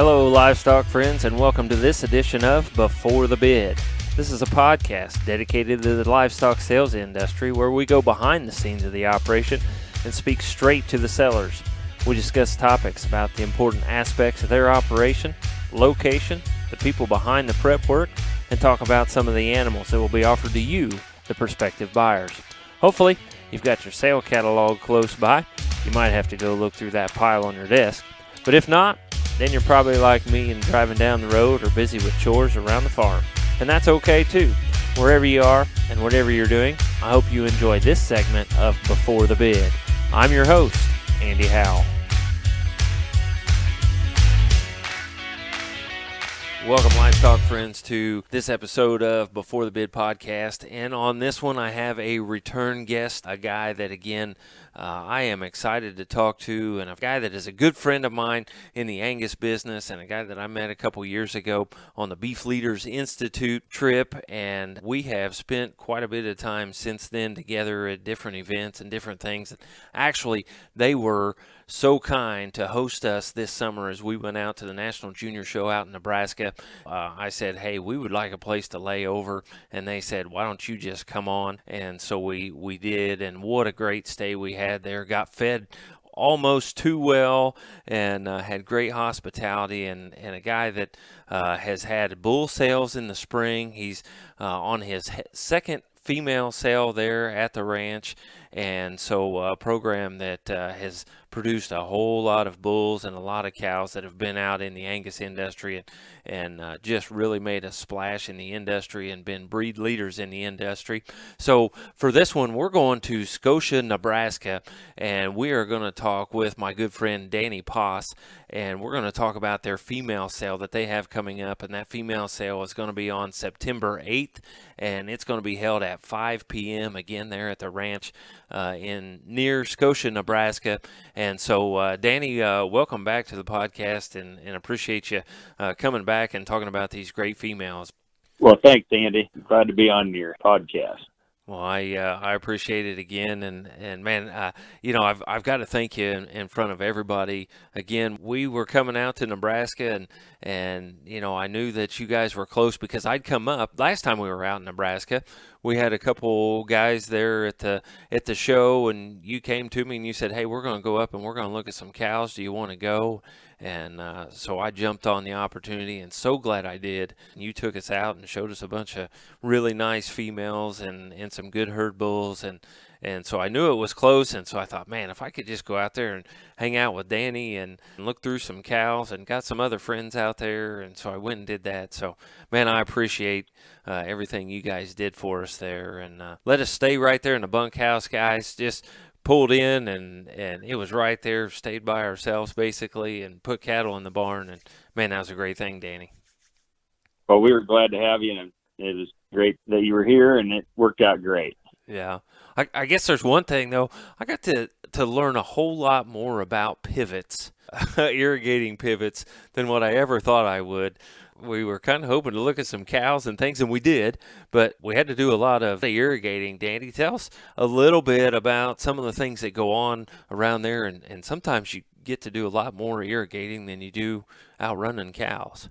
Hello, livestock friends, and welcome to this edition of Before the Bid. This is a podcast dedicated to the livestock sales industry where we go behind the scenes of the operation and speak straight to the sellers. We discuss topics about the important aspects of their operation, location, the people behind the prep work, and talk about some of the animals that will be offered to you, the prospective buyers. Hopefully, you've got your sale catalog close by. You might have to go look through that pile on your desk. But if not, then you're probably like me and driving down the road or busy with chores around the farm. And that's okay too. Wherever you are and whatever you're doing, I hope you enjoy this segment of Before the Bid. I'm your host, Andy Howell. Welcome, livestock friends, to this episode of Before the Bid podcast. And on this one, I have a return guest, a guy that, again, I am excited to talk to, and a guy that is a good friend of mine in the Angus business, and a guy that I met a couple years ago on the Beef Leaders Institute trip. And we have spent quite a bit of time since then together at different events and different things. Actually, they were so kind to host us this summer as we went out to the National Junior Show out in Nebraska. I said, hey, we would like a place to lay over, and they said, why don't you just come on? And so we did, and what a great stay we had there. Got fed almost too well, and had great hospitality, and a guy that has had bull sales in the spring. He's on his second female sale there at the ranch, and so a program that has produced a whole lot of bulls and a lot of cows that have been out in the Angus industry and just really made a splash in the industry and been breed leaders in the industry. So for this one, we're going to Scotia, Nebraska, and we are going to talk with my good friend Danny Poss, and we're going to talk about their female sale that they have coming up, and that female sale is going to be on September 8th, and it's going to be held at 5 p.m. again there at the ranch in near Scotia, Nebraska. And so, Danny, welcome back to the podcast, and appreciate you coming back and talking about these great females. Well, thanks, Andy. I'm glad to be on your podcast. Well, I appreciate it again, and man, I've got to thank you in front of everybody. Again, we were coming out to Nebraska, and I knew that you guys were close because I'd come up last time we were out in Nebraska. We had a couple guys there at the show, and you came to me and you said, hey, we're going to go up and we're going to look at some cows. Do you want to go? And so I jumped on the opportunity, and so glad I did. You took us out and showed us a bunch of really nice females and some good herd bulls, and so I knew it was close, and so I thought, man, if I could just go out there and hang out with Danny and look through some cows, and got some other friends out there, and so I went and did that. So, man, I appreciate everything you guys did for us there, and let us stay right there in the bunkhouse, guys. Just pulled in, and it was right there, stayed by ourselves basically, and put cattle in the barn, and man, that was a great thing, Danny. Well, we were glad to have you, and it was great that you were here, and it worked out great. Yeah. I guess there's one thing, though. I got to learn a whole lot more about pivots, irrigating pivots, than what I ever thought I would. We were kind of hoping to look at some cows and things, and we did, but we had to do a lot of irrigating. Danny, tell us a little bit about some of the things that go on around there, and sometimes you get to do a lot more irrigating than you do out running cows.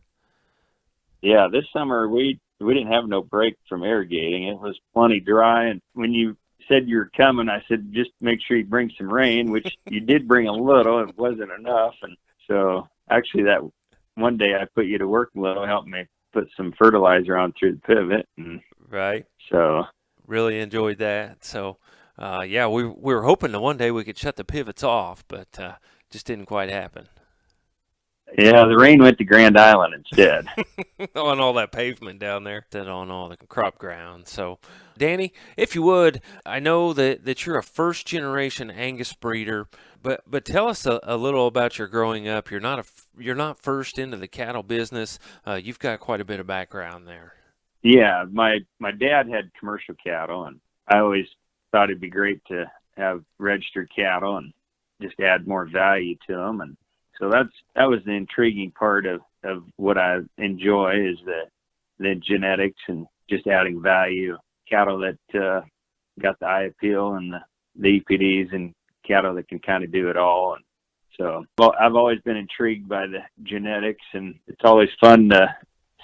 Yeah, this summer we didn't have no break from irrigating. It was plenty dry, and when you said you were coming, I said just make sure you bring some rain, which you did bring a little. It wasn't enough, and so actually that one day I put you to work a little, helped me put some fertilizer on through the pivot. And right. So really enjoyed that. So, yeah, we were hoping that one day we could shut the pivots off, but just didn't quite happen. Yeah, the rain went to Grand Island instead. On all that pavement down there, on all the crop ground. So, Danny, if you would, I know that you're a first-generation Angus breeder, but tell us a little about your growing up. You're not first into the cattle business. You've got quite a bit of background there. Yeah, my dad had commercial cattle, and I always thought it'd be great to have registered cattle and just add more value to them, and so that was the intriguing part of what I enjoy is the genetics and just adding value. Cattle that got the eye appeal and the EPDs, and cattle that can kind of do it all. And So, well, I've always been intrigued by the genetics, and it's always fun to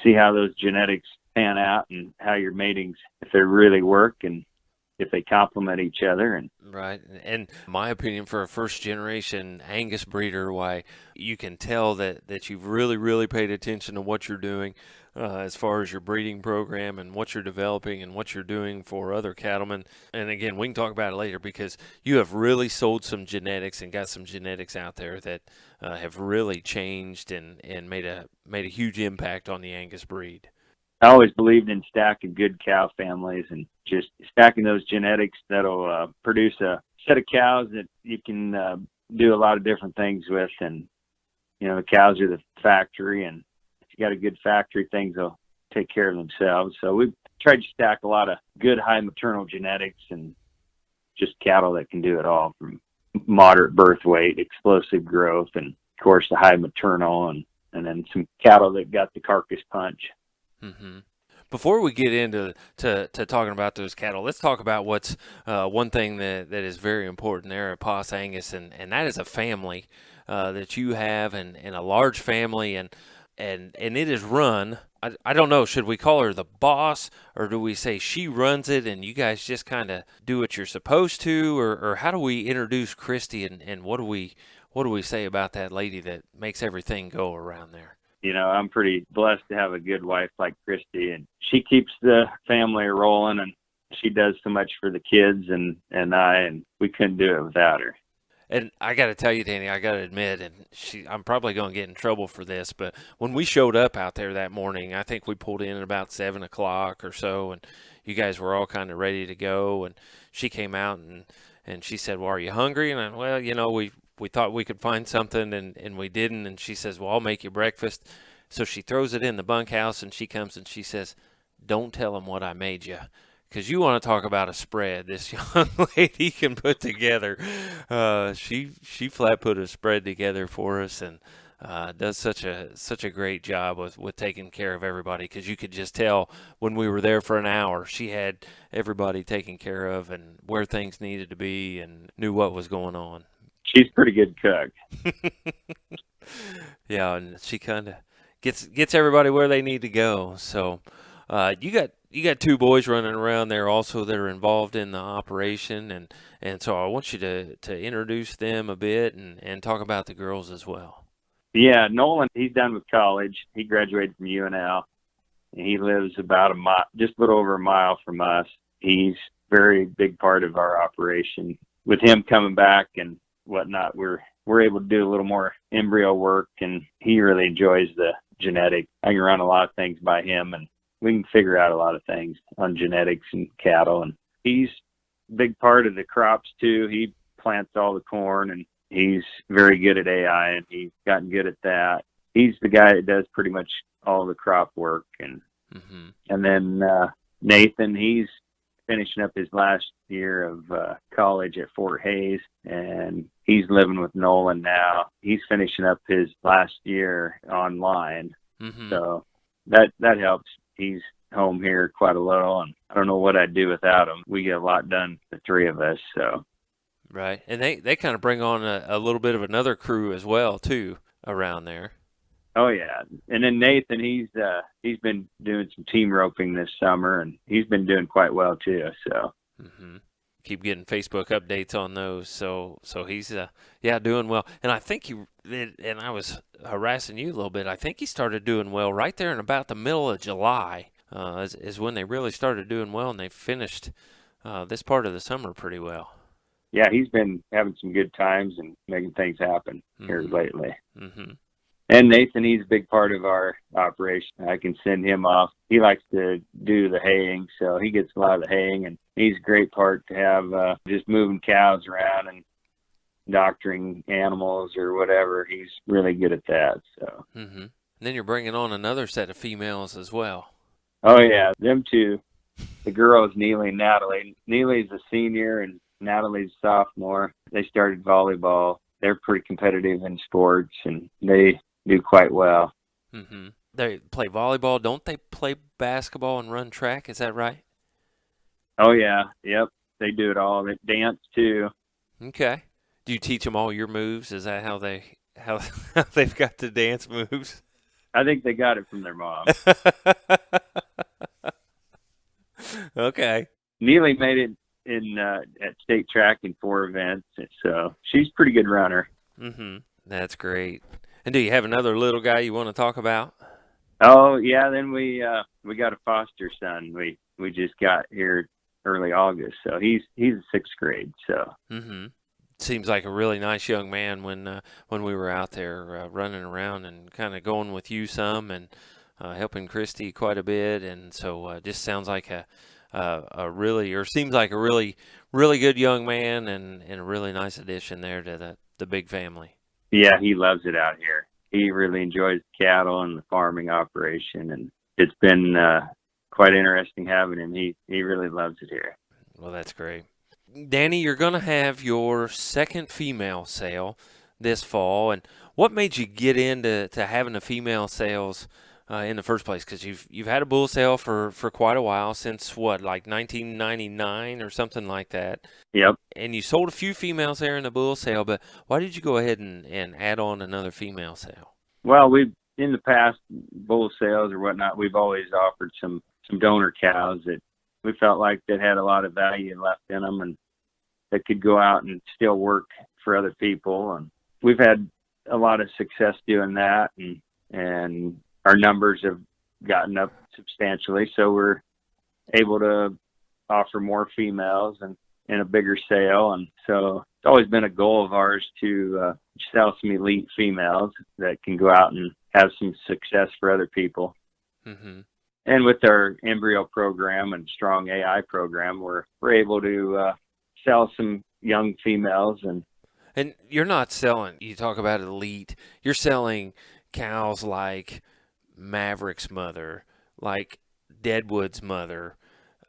see how those genetics pan out and how your matings, if they really work and if they complement each other. And Right. And my opinion, for a first generation Angus breeder, why you can tell that you've really, really paid attention to what you're doing as far as your breeding program and what you're developing and what you're doing for other cattlemen. And again, we can talk about it later because you have really sold some genetics and got some genetics out there that have really changed and made a huge impact on the Angus breed. I always believed in stacking good cow families and just stacking those genetics that'll produce a set of cows that you can do a lot of different things with. And, you know, the cows are the factory, and if you got a good factory, things will take care of themselves. So we've tried to stack a lot of good high maternal genetics and just cattle that can do it all, from moderate birth weight, explosive growth, and of course the high maternal, and then some cattle that got the carcass punch. Mm-hmm. Before we get into to talking about those cattle, let's talk about what's one thing that is very important there at Pos Angus, and that is a family that you have, and a large family, and it is run. I don't know, should we call her the boss, or do we say she runs it and you guys just kind of do what you're supposed to, or how do we introduce Christy, and what do we say about that lady that makes everything go around there? You know, I'm pretty blessed to have a good wife like Christy, and she keeps the family rolling, and she does so much for the kids and we couldn't do it without her. And I got to tell you, Danny, I got to admit, and I'm probably going to get in trouble for this, but when we showed up out there that morning, I think we pulled in at about 7 o'clock or so, and you guys were all kind of ready to go, and she came out and she said, well, are you hungry? And I, well, you know, we thought we could find something, and we didn't. And she says, well, I'll make you breakfast. So she throws it in the bunkhouse, and she comes and she says, don't tell them what I made you. Because you want to talk about a spread this young lady can put together. She flat put a spread together for us, and does such a great job with taking care of everybody, because you could just tell when we were there for an hour, she had everybody taken care of and where things needed to be and knew what was going on. She's a pretty good cook. Yeah, and she kind of gets everybody where they need to go. So you got two boys running around there also that are involved in the operation, and so I want you to introduce them a bit and talk about the girls as well. Yeah, Nolan, he's done with college. He graduated from UNL, and he lives about a mile, just a little over a mile from us. He's a very big part of our operation. With him coming back and whatnot, we're able to do a little more embryo work, and he really enjoys the genetic. I can run a lot of things by him, and we can figure out a lot of things on genetics and cattle. And he's a big part of the crops too. He plants all the corn, and he's very good at AI, and he's gotten good at that. He's the guy that does pretty much all the crop work. And and then Nathan, he's finishing up his last year of college at Fort Hays, and he's living with Nolan now. He's finishing up his last year online, so that helps. He's home here quite a little, and I don't know what I'd do without him. We get a lot done, the three of us. So right, and they kind of bring on a little bit of another crew as well too around there. Oh yeah, and then Nathan, he's been doing some team roping this summer, and he's been doing quite well too. So keep getting Facebook updates on those. So he's doing well, and I think and I was harassing you a little bit. I think he started doing well right there in about the middle of July. Is when they really started doing well, and they finished this part of the summer pretty well. Yeah, he's been having some good times and making things happen here lately. And Nathan, he's a big part of our operation. I can send him off. He likes to do the haying, so he gets a lot of the haying, and he's a great part to have, just moving cows around and doctoring animals or whatever. He's really good at that. So. And then you're bringing on another set of females as well. Oh, yeah, them two. The girls, Neely and Natalie. Neely's a senior, and Natalie's a sophomore. They started volleyball. They're pretty competitive in sports, and they do quite well. They play volleyball. Don't they play basketball and run track? Is that right? Oh, yeah. Yep. They do it all. They dance, too. Okay. Do you teach them all your moves? Is that how how they've got the dance moves? I think they got it from their mom. Okay. Neely made it in at state track in 4 events, so she's a pretty good runner. Mm-hmm. That's great. And do you have another little guy you want to talk about? Oh yeah, then we got a foster son. We just got here early August, so he's in 6th grade. So Mm-hmm. Seems like a really nice young man when we were out there running around and kind of going with you some and helping Christy quite a bit, and so just sounds like a really, or seems like a really good young man and a really nice addition there to the big family. yeah, he loves it out here. He really enjoys cattle and the farming operation, and it's been quite interesting having him. He really loves it here. Well, that's great. Danny, you're going to have your second female sale this fall, and what made you get into having the female sales in the first place? Because you've had a bull sale for quite a while, since what, like 1999 or something like that. Yep. And you sold a few females there in the bull sale, but why did you go ahead and add on another female sale? Well, we've in the past bull sales or whatnot, we've always offered some donor cows that we felt like that had a lot of value left in them and that could go out and still work for other people. And we've had a lot of success doing that, and our numbers have gotten up substantially. So we're able to offer more females and in a bigger sale. And so it's always been a goal of ours to sell some elite females that can go out and have some success for other people. Mm-hmm. And with our embryo program and strong AI program, we're able to sell some young females. And you're not selling, you talk about elite, you're selling cows like Maverick's mother, like Deadwood's mother,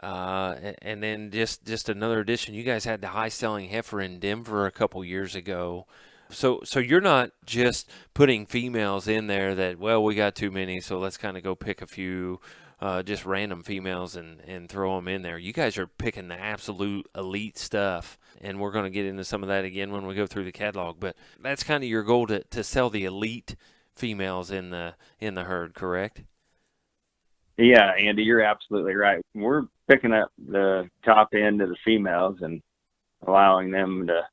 and then just another addition. You guys had the high-selling heifer in Denver a couple years ago. So you're not just putting females in there that, well, we got too many, so let's kind of go pick a few, just random females and throw them in there. You guys are picking the absolute elite stuff, and we're going to get into some of that again when we go through the catalog. But that's kind of your goal, to sell the elite females in the herd, correct? Yeah, Andy, you're absolutely right. We're picking up the top end of the females and allowing them to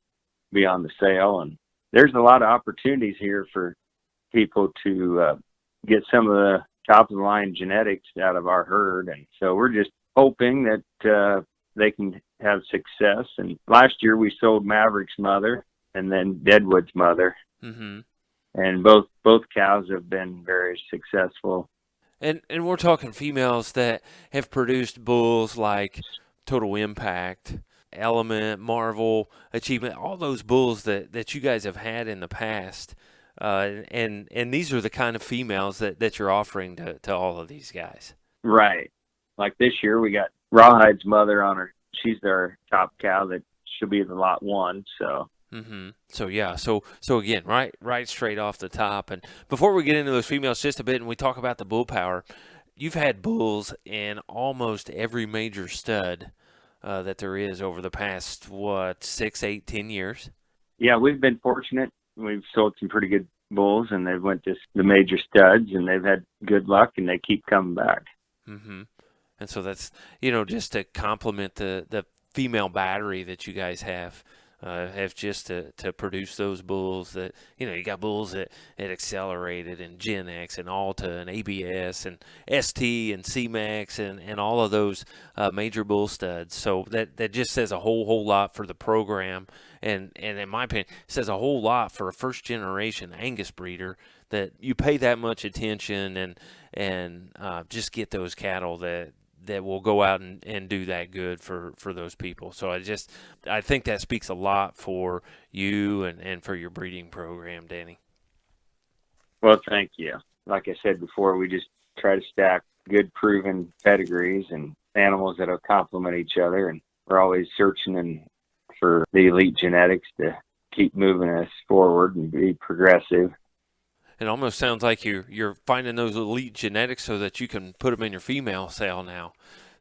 be on the sale. And there's a lot of opportunities here for people to get some of the top of the line genetics out of our herd. And so we're just hoping that they can have success. And last year we sold Maverick's mother and then Deadwood's mother. Mm-hmm. And both cows have been very successful. And we're talking females that have produced bulls like Total Impact, Element, Marvel, Achievement, all those bulls that you guys have had in the past. And these are the kind of females that you're offering to all of these guys. Right. Like this year we got Rawhide's mother on her. She's our top cow that she'll be the lot 1. So. Mm-hmm. So yeah, so again, right straight off the top. And before we get into those females just a bit, and we talk about the bull power, you've had bulls in almost every major stud that there is over the past 6, 8, 10 years. Yeah, we've been fortunate. We've sold some pretty good bulls, and they've went to the major studs, and they've had good luck, and they keep coming back. Mm-hmm. And so that's just to complement the female battery that you guys have just to produce those bulls that, you got bulls that Accelerated and Gen X and Alta and ABS and ST and C-Max and all of those major bull studs. So that just says a whole lot for the program. And in my opinion, it says a whole lot for a first generation Angus breeder that you pay that much attention and just get those cattle that will go out and do that good for those people. So I think that speaks a lot for you and for your breeding program, Danny. Well, thank you. Like I said before, we just try to stack good proven pedigrees and animals that will complement each other. And we're always searching for the elite genetics to keep moving us forward and be progressive. It almost sounds like you're finding those elite genetics so that you can put them in your female sale now.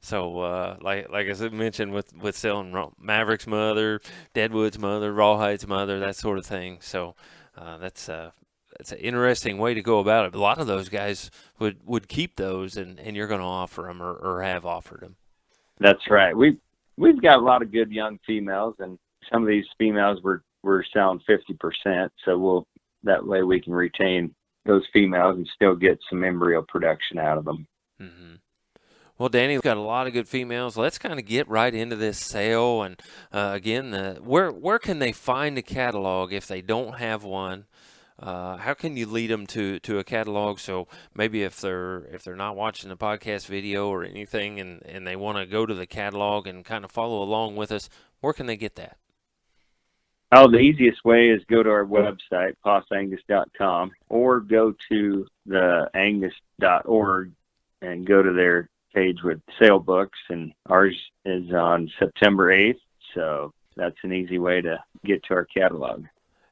So, like I said, mentioned with selling Maverick's mother, Deadwood's mother, Rawhide's mother, that sort of thing. So, that's an interesting way to go about it. A lot of those guys would keep those, and you're going to offer them or have offered them. That's right. We've got a lot of good young females, and some of these females we're selling 50%. So that way we can retain those females and still get some embryo production out of them. Mm-hmm. Well, Danny's got a lot of good females. Let's kind of get right into this sale. And again, where can they find a catalog if they don't have one? How can you lead them to a catalog? So maybe if they're not watching the podcast video or anything, and they want to go to the catalog and kind of follow along with us, where can they get that? Oh, the easiest way is go to our website, possangus.com, or go to the angus.org and go to their page with sale books, and ours is on September 8th, so that's an easy way to get to our catalog.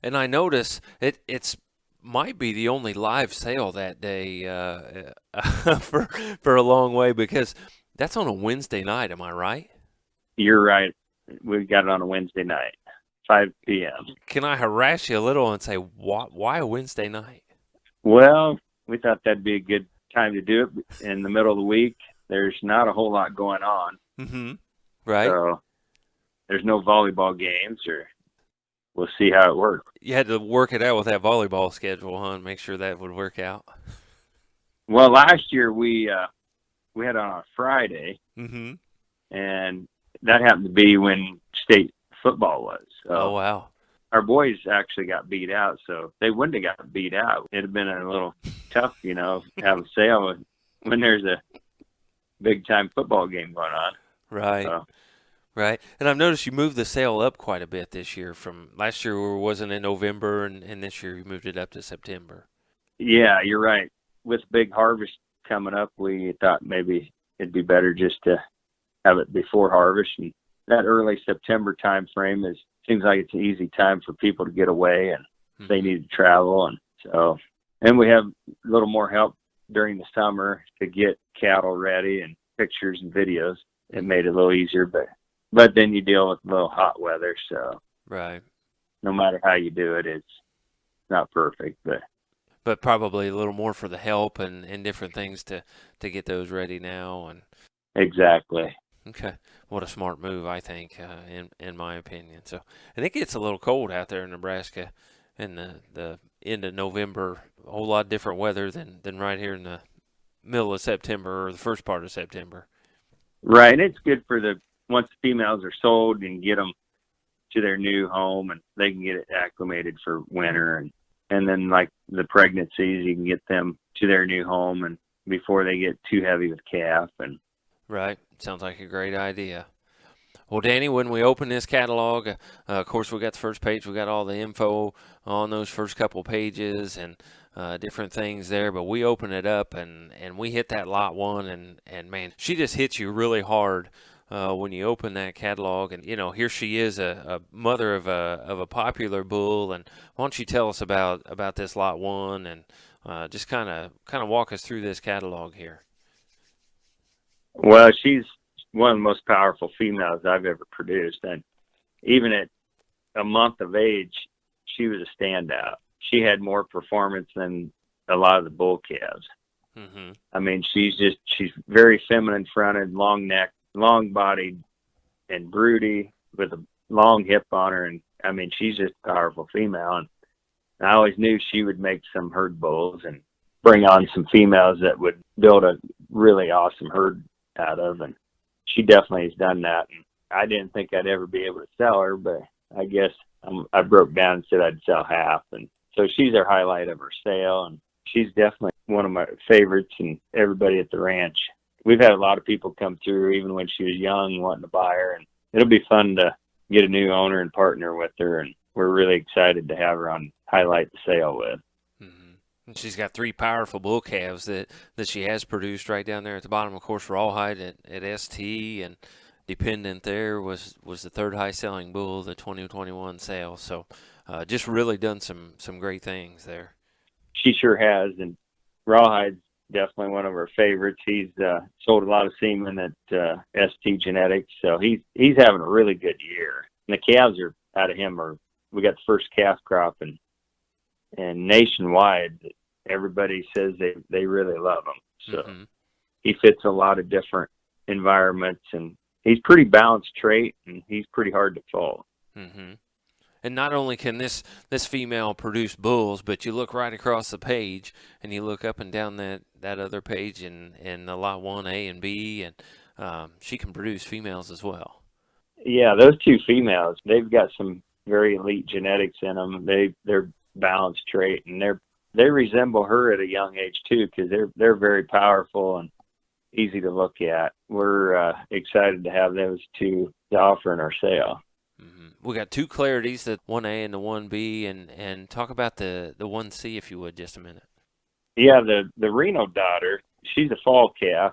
And I notice it's might be the only live sale that day for a long way, because that's on a Wednesday night. Am I right? You're right. We've got it on a Wednesday night, 5 p.m. Can I harass you a little and say why a Wednesday night? Well, we thought that'd be a good time to do it in the middle of the week. There's not a whole lot going on. Mm-hmm. Right. So there's no volleyball games, or we'll see how it works. You had to work it out with that volleyball schedule, huh? And make sure that would work out. Well, last year we had on a Friday, Mm-hmm. and that happened to be when state football was. So Oh, wow. our boys actually got beat out, so if they wouldn't have got beat out, it'd have been a little tough, to have a sale when there's a big-time football game going on. Right. So, Right. And I've noticed you moved the sale up quite a bit this year. From last year, wasn't in November, and this year you moved it up to September. yeah, you're right. With big harvest coming up, we thought maybe it'd be better just to have it before harvest. And that early September time frame seems like it's an easy time for people to get away, and they need to travel. And we have a little more help during the summer to get cattle ready, and pictures and videos. It made it a little easier, but then you deal with a little hot weather, so Right. no matter how you do it, it's not perfect. But probably a little more for the help and different things to get those ready now. And Exactly. okay, what a smart move, I think, in my opinion. So, and it gets a little cold out there in Nebraska in the end of November. A whole lot different weather than right here in the middle of September or the first part of September. Right, and it's good for once the females are sold, and get them to their new home, and they can get it acclimated for winter, and then like the pregnancies, you can get them to their new home, and before they get too heavy with calf. And Right, sounds like a great idea. Well, Danny, when we open this catalog, of course, we got the first page. We got all the info on those first couple pages and different things there. But we open it up and we hit that lot one, and man, she just hits you really hard when you open that catalog. And here she is, a mother of a popular bull. And why don't you tell us about this lot one, and just kind of walk us through this catalog here. well, she's one of the most powerful females I've ever produced, and even at a month of age, she was a standout. She had more performance than a lot of the bull calves. Mm-hmm. I mean, she's very feminine fronted, long neck, long bodied, and broody with a long hip on her. And I mean, she's just a powerful female. And I always knew she would make some herd bulls and bring on some females that would build a really awesome herd out of. And she definitely has done that. And I didn't think I'd ever be able to sell her, but I guess I broke down and said I'd sell half. And so she's our highlight of our sale. And she's definitely one of my favorites, and everybody at the ranch. We've had a lot of people come through, even when she was young, wanting to buy her. And it'll be fun to get a new owner and partner with her. And we're really excited to have her on highlight the sale with. And she's got 3 powerful bull calves that she has produced right down there at the bottom. Of course, Rawhide at ST, and Dependent there was the 3rd high selling bull of the 2021 sale. So just really done some great things there. She sure has. And Rawhide's definitely one of our favorites. He's sold a lot of semen at ST Genetics, so he's having a really good year. And the calves are out of him we got the first calf crop, and nationwide, everybody says they really love him. So he fits a lot of different environments, and he's pretty balanced trait, and he's pretty hard to foal. And not only can this female produce bulls, but you look right across the page, and you look up and down that other page in the lot 1A and B, and she can produce females as well. Yeah, those two females, they've got some very elite genetics in them. They're balanced trait, and they resemble her at a young age too, because they're very powerful and easy to look at. We're excited to have those two to offer in our sale. We got two clarities, the 1A and the 1B, and talk about the 1C if you would, just a minute. Yeah, the Reno daughter, she's a fall calf,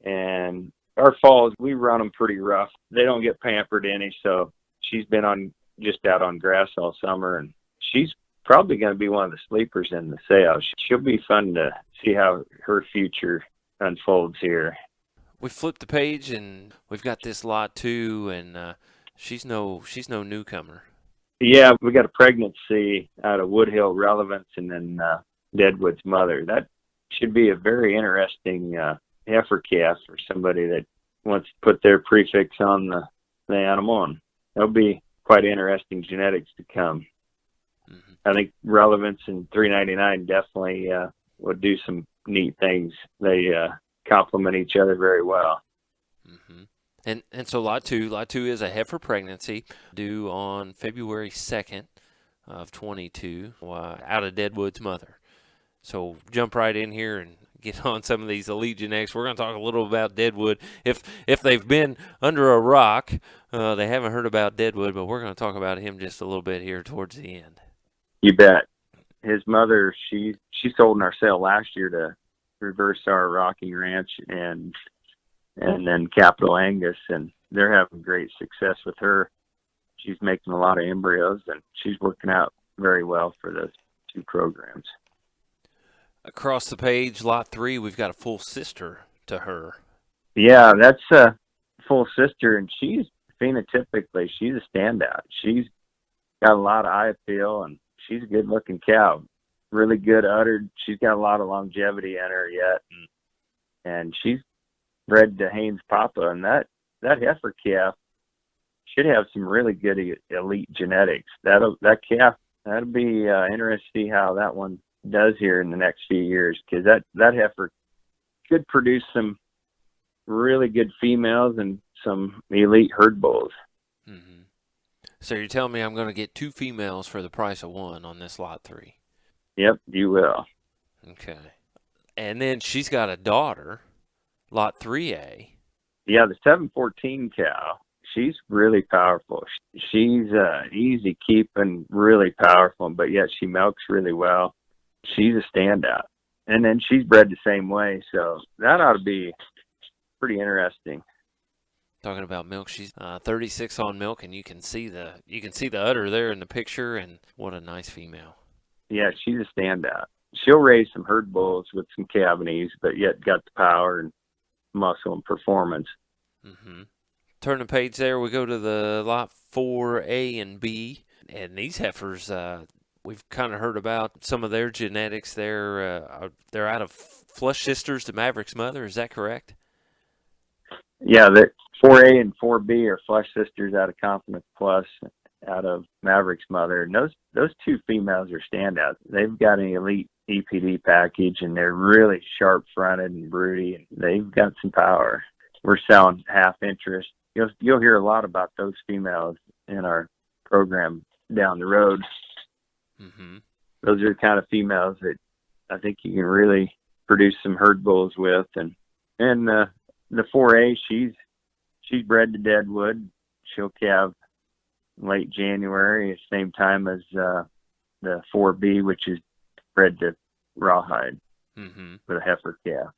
and our falls, we run them pretty rough. They don't get pampered any, so she's been just out on grass all summer, and she's probably going to be one of the sleepers in the sale. She'll be fun to see how her future unfolds here. We flipped the page, and we've got this lot 2, and she's no newcomer. Yeah, we got a pregnancy out of Woodhill Relevance, and then Deadwood's mother. That should be a very interesting heifer calf for somebody that wants to put their prefix on the animal, and that'll be quite interesting genetics to come. I think Relevance and 399 definitely would do some neat things. They complement each other very well. And so lot two is a heifer pregnancy due on February 2nd of 22 out of Deadwood's mother. So jump right in here and get on some of these elite genetics. We're going to talk a little about Deadwood. If they've been under a rock, they haven't heard about Deadwood, but we're going to talk about him just a little bit here towards the end. You bet. His mother, she sold in our sale last year to Reverse Our Rocking Ranch and then Capital Angus, and they're having great success with her. She's making a lot of embryos, and she's working out very well for those two programs. Across the page, lot 3, we've got a full sister to her. Yeah, that's a full sister, and she's phenotypically, she's a standout. She's got a lot of eye appeal, and she's a good-looking cow. Really good uddered. She's got a lot of longevity in her yet, and she's bred to Haynes Papa, and that heifer calf should have some really good elite genetics. That'll be interesting to see how that one does here in the next few years, because that heifer could produce some really good females and some elite herd bulls. So you're telling me I'm going to get 2 females for the price of 1 on this lot 3? Yep, you will. Okay. And then she's got a daughter, lot 3A. Yeah, the 714 cow, she's really powerful. She's easy keeping, really powerful, but yet she milks really well. She's a standout. And then she's bred the same way, so that ought to be pretty interesting. Talking about milk, she's 36 on milk, and you can see the udder there in the picture, and what a nice female. Yeah, she's a standout. She'll raise some herd bulls with some cavities, but yet got the power and muscle and performance. Turn the page there, we go to the lot 4A and B, and these heifers, we've kind of heard about some of their genetics. They're out of Flush Sisters to Maverick's mother, is that correct? Yeah, the 4A and 4B are Flush Sisters out of Confidence Plus, out of Maverick's mother. And those two females are standouts. They've got an elite EPD package, and they're really sharp-fronted and broody, and they've got some power. We're selling half interest. You'll hear a lot about those females in our program down the road. Those are the kind of females that I think you can really produce some herd bulls with. And the 4A, she's bred to Deadwood. She'll calve late January, same time as the 4B, which is bred to Rawhide with a heifer calf.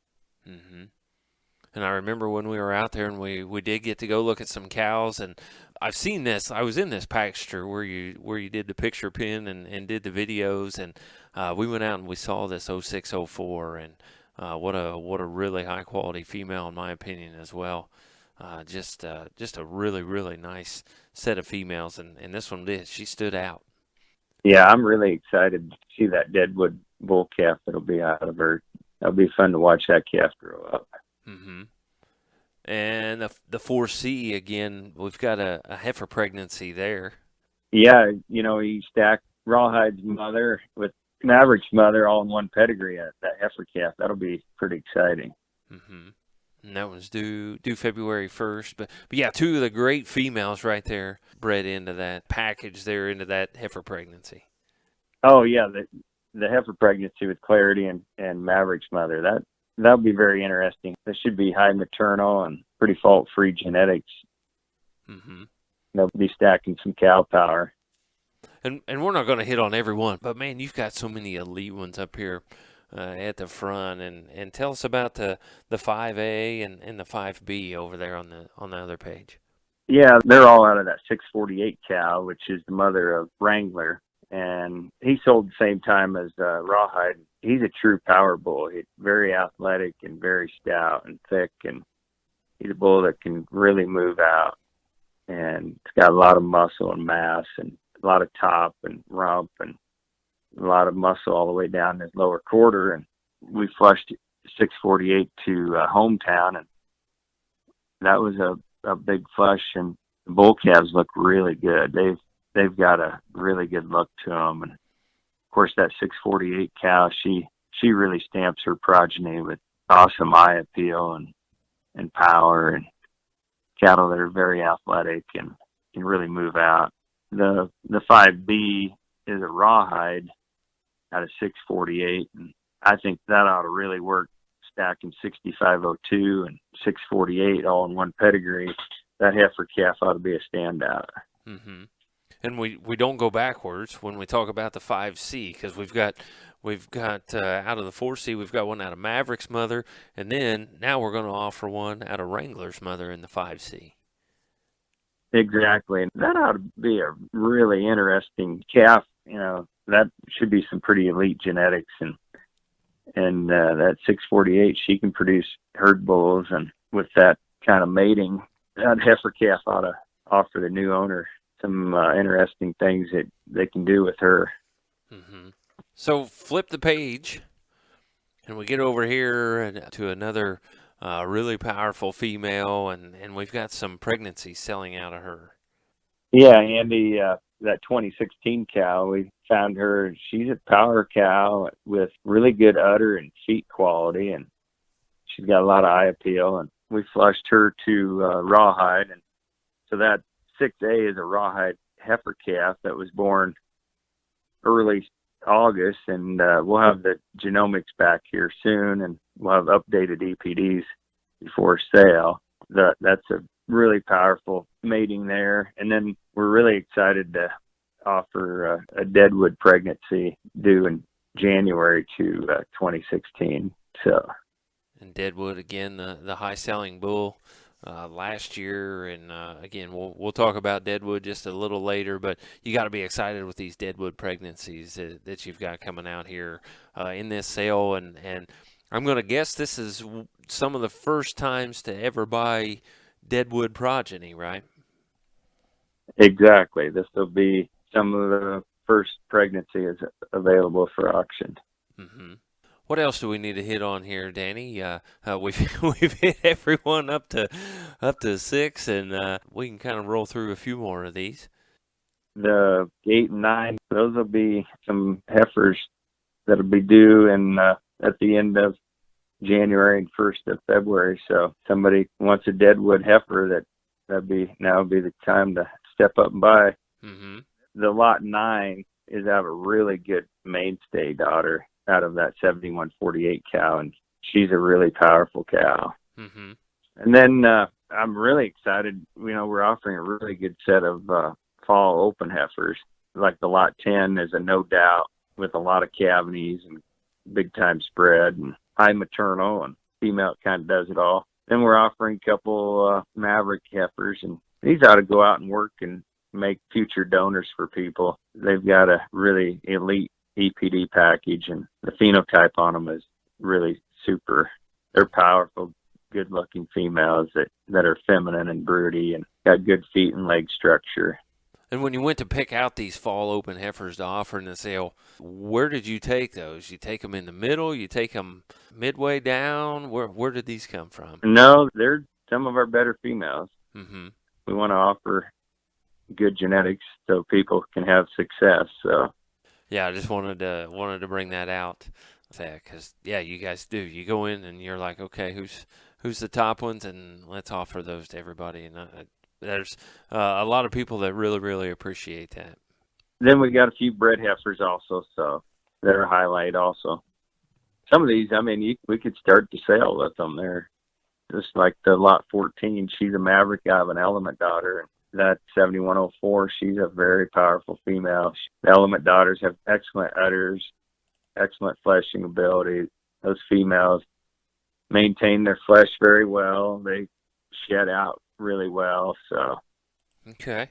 And I remember when we were out there, and we did get to go look at some cows, and I've seen this. I was in this pasture where you did the picture pin and did the videos, and we went out and we saw this 0604, and What a really high quality female in my opinion as well. Just a really really nice set of females, and this one did. She stood out. Yeah, I'm really excited to see that Deadwood bull calf that'll be out of her. That'll be fun to watch that calf grow up. Hmm. And the 4C again, we've got a heifer pregnancy there. Yeah, you stack Rawhide's mother with Maverick's mother all in one pedigree at that heifer calf. That'll be pretty exciting. Hmm. And that one's due February 1st. But yeah, two of the great females right there bred into that package there, into that heifer pregnancy. Oh yeah, the heifer pregnancy with Clarity and Maverick's mother. That'll be very interesting. This should be high maternal and pretty fault-free genetics. Hmm. They'll be stacking some cow power. And we're not going to hit on every one, but man, you've got so many elite ones up here at the front. And tell us about the 5A and the 5B over there on the other page. Yeah, they're all out of that 648 cow, which is the mother of Wrangler. And he sold the same time as Rawhide. He's a true power bull. He's very athletic and very stout and thick, and he's a bull that can really move out. And it's got a lot of muscle and mass and a lot of top and rump and a lot of muscle all the way down his lower quarter. And we flushed 648 to hometown, and that was a big flush. And the bull calves look really good. They've got a really good look to them. And of course, that 648 cow, she really stamps her progeny with awesome eye appeal and power, and cattle that are very athletic and can really move out. The 5B is a Rawhide out of 648, and I think that ought to really work, stacking 6502 and 648 all in one pedigree. That heifer calf ought to be a standout. Mm-hmm. And we don't go backwards when we talk about the 5C, because we've got out of the 4C, we've got one out of Maverick's mother, and then now we're going to offer one out of Wrangler's mother in the 5C. Exactly. And that ought to be a really interesting calf. That should be some pretty elite genetics. And that 648, she can produce herd bulls. And with that kind of mating, that heifer calf ought to offer the new owner some interesting things that they can do with her. Mm-hmm. So flip the page, and we get over here to another really powerful female, and we've got some pregnancies selling out of her. Yeah, Andy, that 2016 cow, we found her. She's a power cow with really good udder and feet quality, and she's got a lot of eye appeal. And we flushed her to Rawhide, and so that 6A is a Rawhide heifer calf that was born early August, and we'll have the genomics back here soon, and we'll have updated EPDs before sale. That's a really powerful mating there. And then we're really excited to offer a Deadwood pregnancy due in January to 2016. And Deadwood, again, the high selling bull last year, and again, we'll talk about Deadwood just a little later, but you got to be excited with these Deadwood pregnancies that you've got coming out here in this sale, and I'm going to guess this is some of the first times to ever buy Deadwood progeny, right? Exactly. This will be some of the first pregnancies available for auction. Mm-hmm. What else do we need to hit on here, Danny? We've hit everyone up to 6, and we can kind of roll through a few more of these. The 8 and 9, those will be some heifers that'll be due at the end of January and 1st of February. So somebody wants a Deadwood heifer, that'd be the time to step up and buy. Mm-hmm. The lot 9 is out of a really good mainstay daughter out of that 7148 cow, and she's a really powerful cow. Mm-hmm. And then I'm really excited. We're offering a really good set of fall open heifers. Like the lot 10 is a no doubt with a lot of cavities and big time spread and high maternal, and female kind of does it all. Then we're offering a couple Maverick heifers, and these ought to go out and work and make future donors for people. They've got a really elite EPD package, and the phenotype on them is really they're powerful, good-looking females that are feminine and broody and got good feet and leg structure. And when you went to pick out these fall open heifers to offer in the sale, where did you take those? You take them in the middle? You take them midway down? Where did these come from? No, they're some of our better females. Mm-hmm. We want to offer good genetics so people can have success. So yeah, I just wanted to bring that out, because you guys do. You go in and you're like, okay, who's the top ones, and let's offer those to everybody. And there's a lot of people that really, really appreciate that. Then we got a few bred heifers also, so they're a highlight also. Some of these, I mean, we could start the sale with them. They're just like the lot 14. She's a Maverick out of an Element daughter. That 7104, she's a very powerful female. The Element daughters have excellent udders, excellent fleshing ability. Those females maintain their flesh very well. They shed out really well. So okay,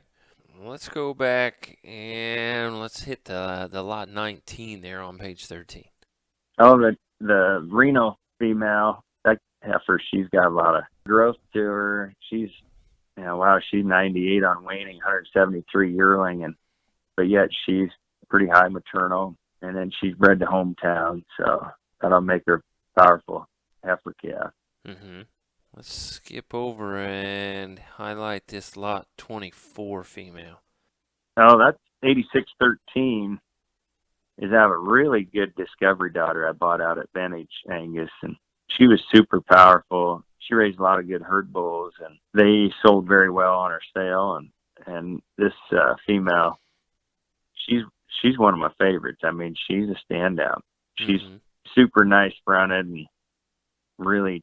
let's go back and let's hit the lot 19 there on page 13. Oh, the Reno female, that heifer, she's got a lot of growth to her. She's 98 on weaning, 173 yearling, but yet she's pretty high maternal, and then she's bred to hometown, so that'll make her powerful heifer calf. Mm-hmm. Let's skip over and highlight this lot 24 female. Oh, that's 8613. Is I have a really good discovery daughter I bought out at Vintage, Angus, and she was super powerful. She raised a lot of good herd bulls, and they sold very well on her sale. And this female, she's one of my favorites. I mean, she's a standout. She's super nice fronted and really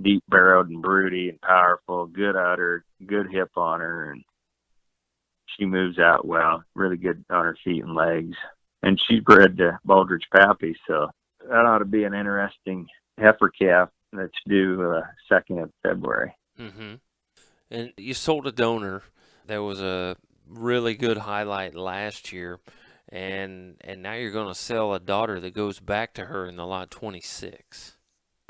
deep barreled and broody and powerful, good udder, good hip on her, and she moves out well, really good on her feet and legs. And she's bred to Baldridge Pappy, so that ought to be an interesting heifer calf that's due 2nd of February. Mm-hmm. And you sold a donor that was a really good highlight last year, and now you're going to sell a daughter that goes back to her in the lot 26.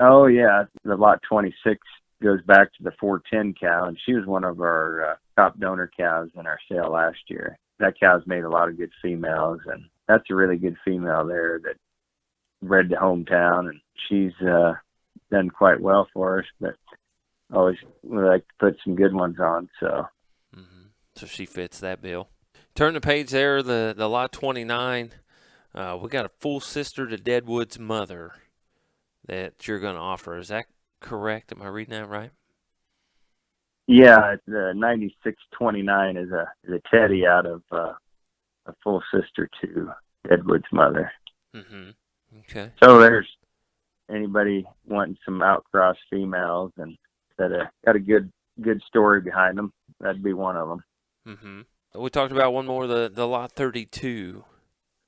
Oh, yeah. The lot 26 goes back to the 410 cow, and she was one of our top donor cows in our sale last year. That cow's made a lot of good females, and that's a really good female there that bred to hometown, and she's done quite well for us, but always we like to put some good ones on. So she fits that bill. Turn the page there, the lot 29. We got a full sister to Deadwood's mother that you're going to offer. Is that correct? Am I reading that right? Yeah, the 9629 is a Teddy out of a full sister to Deadwood's mother. Mm-hmm. Okay. So there's anybody wanting some outcross females and that got a good story behind them, that'd be one of them. Mm-hmm. We talked about one more, the lot 32.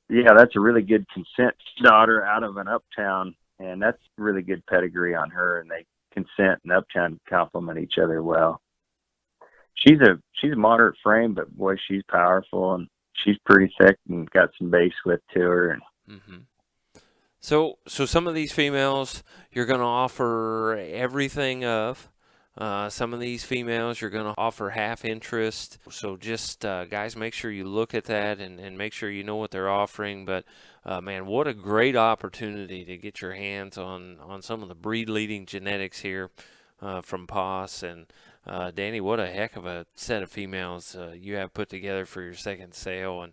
Yeah, that's a really good consent daughter out of an uptown, and that's really good pedigree on her, and they consent and uptown complement each other well. She's a moderate frame, but boy, she's powerful, and she's pretty thick and got some base width to her. Mm-hmm. So some of these females you're going to offer everything of. Some of these females you're going to offer half interest. So just guys, make sure you look at that and make sure you know what they're offering. But man, what a great opportunity to get your hands on some of the breed leading genetics here from POS. And Danny, what a heck of a set of females you have put together for your second sale. And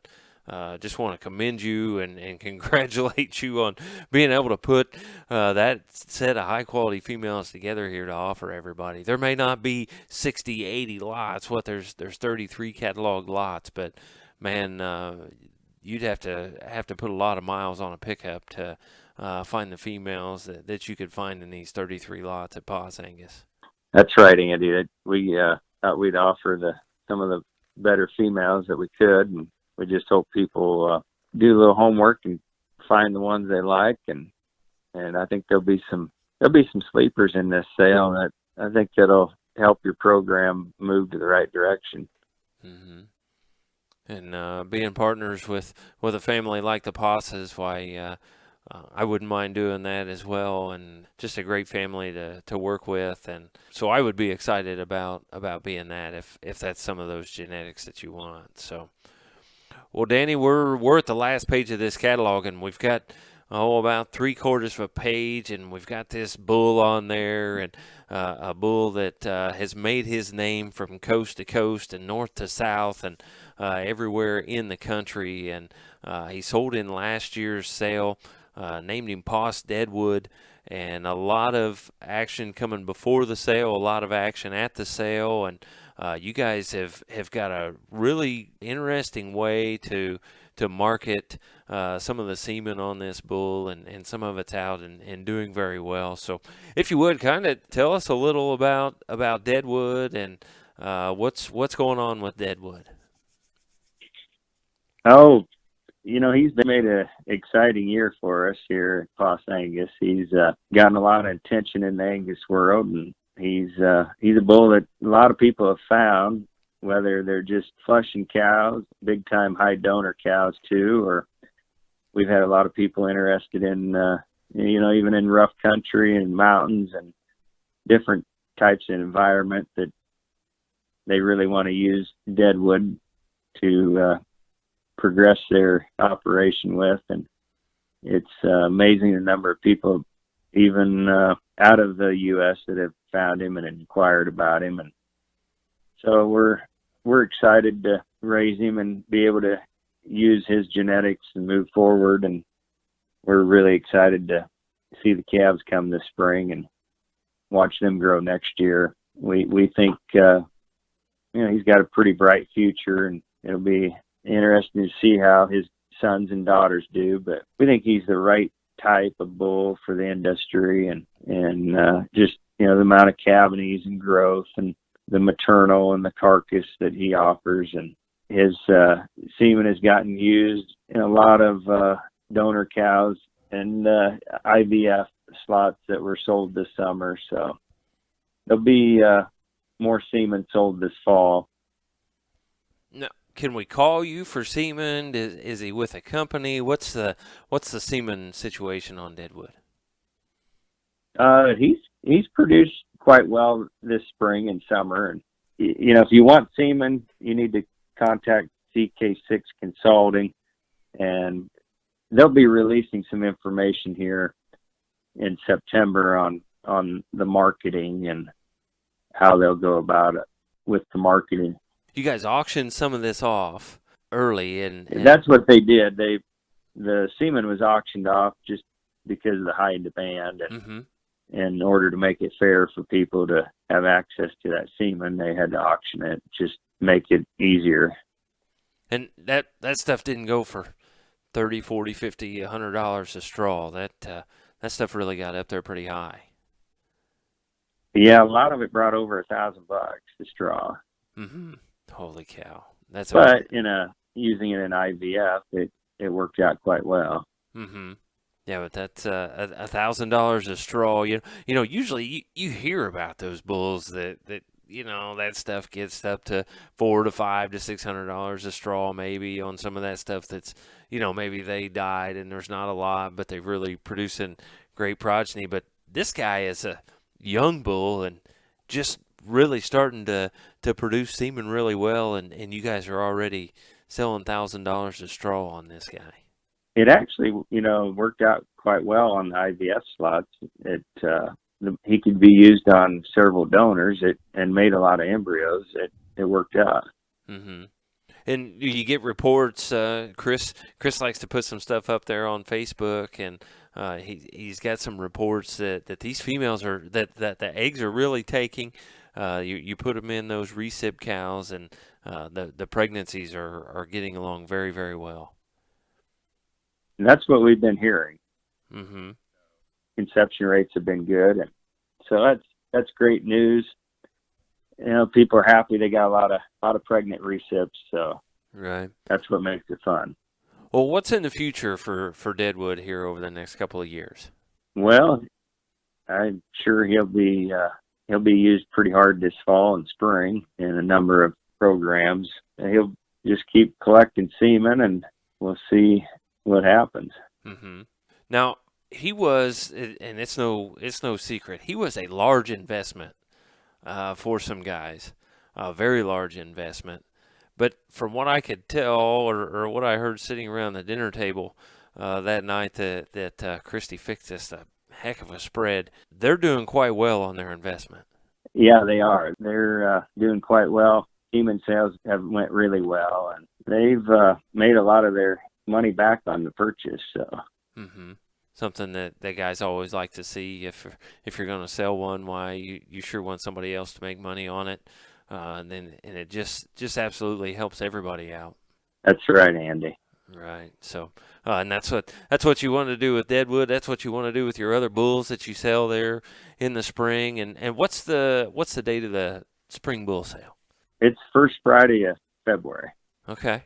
just want to commend you and congratulate you on being able to put that set of high-quality females together here to offer everybody. There may not be 60, 80 lots. There's 33 catalog lots, but man, you'd have to put a lot of miles on a pickup to find the females that you could find in these 33 lots at POS, Angus. That's right, Andy. We thought we'd offer some of the better females that we could, and we just hope people do a little homework and find the ones they like, and I think there'll be some sleepers in this sale that I think that'll help your program move to the right direction. Mm-hmm. And being partners with a family like the POS is why I wouldn't mind doing that as well, and just a great family to work with, and so I would be excited about being that if that's some of those genetics that you want. So, well, Danny, we're at the last page of this catalog, and we've got about 3/4 of a page, and we've got this bull on there, and a bull that has made his name from coast to coast and north to south, and everywhere in the country, and he sold in last year's sale. Named him Poss Deadwood, and a lot of action coming before the sale, a lot of action at the sale, and you guys have got a really interesting way to market some of the semen on this bull, and some of it's out and doing very well. So if you would kind of tell us a little about Deadwood and what's going on with Deadwood. Oh, he's made a exciting year for us here at Poss Angus. He's gotten a lot of attention in the Angus world, and he's a bull that a lot of people have found, whether they're just flushing cows, big time high donor cows too, or we've had a lot of people interested in, even in rough country and mountains and different types of environment that they really want to use Deadwood to progress their operation with. And it's amazing the number of people even out of the U.S. that have found him and inquired about him. And so we're excited to raise him and be able to use his genetics and move forward. And we're really excited to see the calves come this spring and watch them grow next year. We think he's got a pretty bright future, and it'll be interesting to see how his sons and daughters do. But we think he's the right type of bull for the industry, and just the amount of cavities and growth and the maternal and the carcass that he offers. And his semen has gotten used in a lot of donor cows and IVF slots that were sold this summer. So there'll be more semen sold this fall. Now, can we call you for semen? Is he with a company? What's the semen situation on Deadwood? He's produced quite well this spring and summer, and if you want semen, you need to contact CK6 Consulting, and they'll be releasing some information here in September on the marketing and how they'll go about it with the marketing. You guys auctioned some of this off early, and that's what they did. The semen was auctioned off just because of the high demand, and in order to make it fair for people to have access to that semen, they had to auction it, just make it easier. And that stuff didn't go for $30, $40, $50, $100 a straw. That stuff really got up there pretty high. Yeah, a lot of it brought over $1,000 a straw. Holy cow! But using it in IVF, it worked out quite well. Yeah, but that's $1,000 a straw. Usually you hear about those bulls that that stuff gets up to $400 to $500 to $600 a straw, maybe on some of that stuff that's maybe they died and there's not a lot, but they're really producing great progeny. But this guy is a young bull and just really starting to produce semen really well, and you guys are already selling $1,000 a straw on this guy. It actually, worked out quite well on the IVF slots. He could be used on several donors and made a lot of embryos. It worked out. And you get reports. Chris likes to put some stuff up there on Facebook, and he's got some reports that these females that the eggs are really taking. You put them in those recip cows, and the pregnancies are getting along very, very well. And that's what we've been hearing. Conception rates have been good, and so that's great news. People are happy. They got a lot of pregnant recips, so right. That's what makes it fun. Well, what's in the future for Deadwood here over the next couple of years? Well, I'm sure he'll be used pretty hard this fall and spring in a number of programs. He'll just keep collecting semen, and we'll see what happens. Now, he was, and it's no secret, he was a large investment for some guys, a very large investment. But from what I could tell, or what I heard sitting around the dinner table that night that Christy fixed us a heck of a spread, they're doing quite well on their investment. Yeah, they are. They're doing quite well. Human sales have went really well, and they've made a lot of their money back on the purchase. So. Mm-hmm. Something that guys always like to see. If you're going to sell one, why you sure want somebody else to make money on it, and it just absolutely helps everybody out. That's right, Andy. Right. So, and that's what you want to do with Deadwood. That's what you want to do with your other bulls that you sell there in the spring. And what's the date of the spring bull sale? It's first Friday of February. Okay.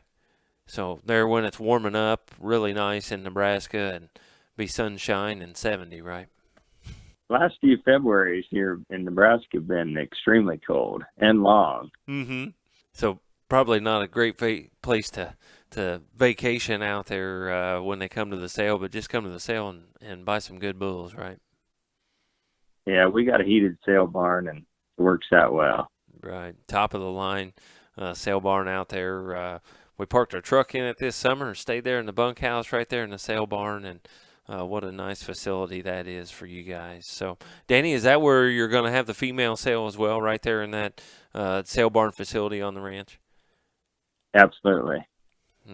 So there when it's warming up, really nice in Nebraska, and be sunshine and 70, right? Last few Februaries here in Nebraska have been extremely cold and long. Mm-hmm. So probably not a great place to vacation out there when they come to the sale, but just come to the sale and buy some good bulls, right? Yeah, we got a heated sale barn, and it works out well. Right. Top of the line sale barn out there. We parked our truck in it this summer, stayed there in the bunkhouse right there in the sale barn, and what a nice facility that is for you guys. So, Danny, is that where you're going to have the female sale as well, right there in that sale barn facility on the ranch? Absolutely.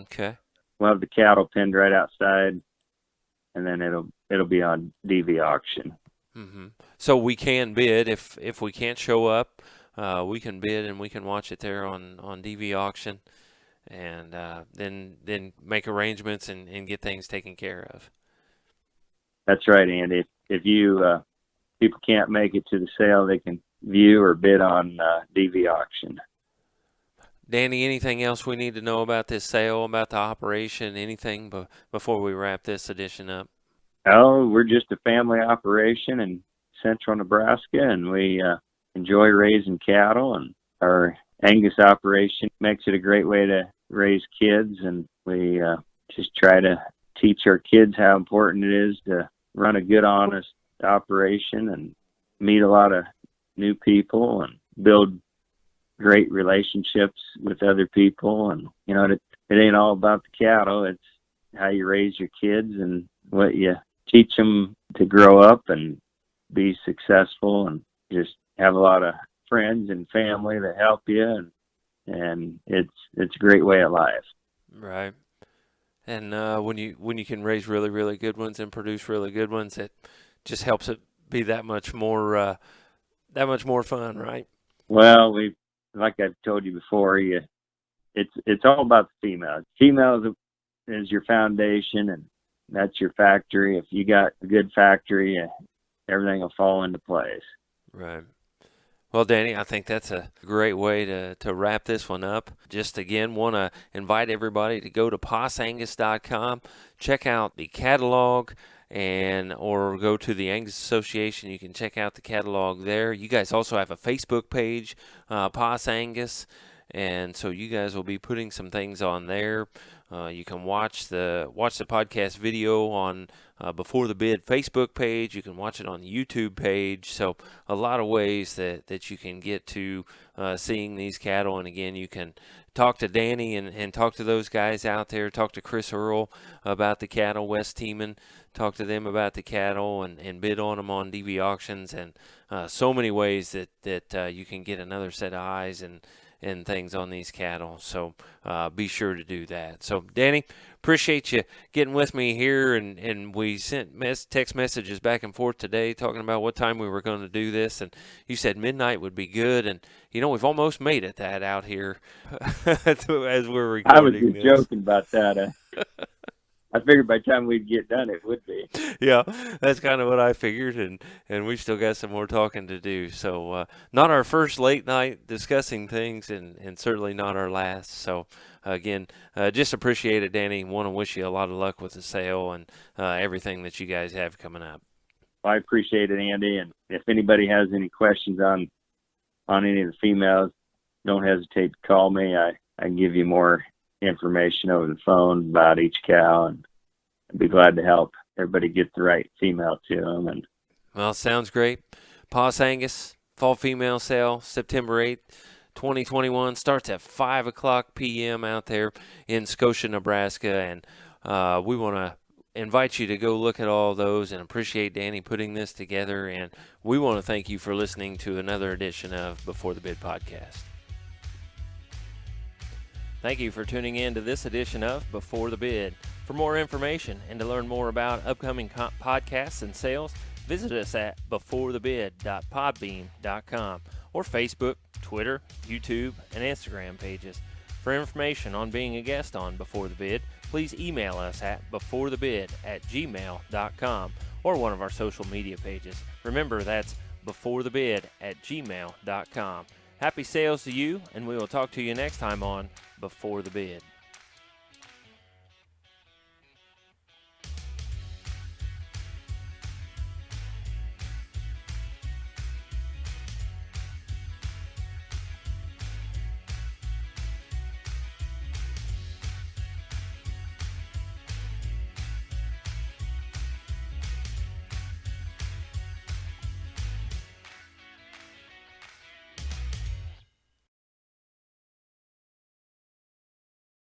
Okay. We'll have the cattle pinned right outside, and then it'll be on DV auction. Mm-hmm. So we can bid if we can't show up, we can bid and we can watch it there on DV auction, and then make arrangements and get things taken care of. That's right, Andy. If you people can't make it to the sale, they can view or bid on DV auction. Danny, anything else we need to know about this sale, about the operation, anything before we wrap this edition up? Oh, we're just a family operation in central Nebraska, and we enjoy raising cattle, and our Angus operation makes it a great way to raise kids, and we just try to teach our kids how important it is to run a good, honest operation and meet a lot of new people and build great relationships with other people. And it ain't all about the cattle, it's how you raise your kids and what you teach them to grow up and be successful, and just have a lot of friends and family that help you, and it's a great way of life. Right. And when you can raise really, really good ones and produce really good ones, it just helps it be that much more fun, right? Well, like I've told you before, it's all about the female. Female is your foundation, and that's your factory. If you got a good factory, everything will fall into place. Right. Well, Danny, I think that's a great way to wrap this one up. Just again, want to invite everybody to go to possangus.com, check out the catalog, or go to the Angus Association. You can check out the catalog there. You guys also have a Facebook page, Pos Angus, and so you guys will be putting some things on there. You can watch the podcast video on Before the Bid Facebook page. You can watch it on the YouTube page. So a lot of ways that you can get to seeing these cattle. And again, you can talk to Danny and talk to those guys out there. Talk to Chris Earl about the cattle, Wes Tiemann. Talk to them about the cattle and bid on them on DV auctions. And so many ways that you can get another set of eyes and things on these cattle. So be sure to do that. So Danny, appreciate you getting with me here, and we sent text messages back and forth today talking about what time we were going to do this, and you said midnight would be good, and we've almost made it that out here as we're recording. I was just joking about that. I figured by the time we'd get done, it would be. Yeah, that's kind of what I figured, and we still got some more talking to do. So not our first late night discussing things, and certainly not our last. So again, just appreciate it, Danny. Want to wish you a lot of luck with the sale and everything that you guys have coming up. I appreciate it, Andy. And if anybody has any questions on any of the females, don't hesitate to call me. I can give you more information over the phone about each cow, and I'd be glad to help everybody gets the right female to them. And Well, sounds great. Pos Angus, fall female sale, September 8th, 2021. Starts at 5 o'clock p.m. out there in Scotia, Nebraska. And we want to invite you to go look at all those and appreciate Danny putting this together. And we want to thank you for listening to another edition of Before the Bid podcast. Thank you for tuning in to this edition of Before the Bid. For more information and to learn more about upcoming podcasts and sales, visit us at beforethebid.podbean.com or Facebook, Twitter, YouTube, and Instagram pages. For information on being a guest on Before the Bid, please email us at beforethebid@gmail.com or one of our social media pages. Remember, that's beforethebid@gmail.com. Happy sales to you, and we will talk to you next time on Before the Bid.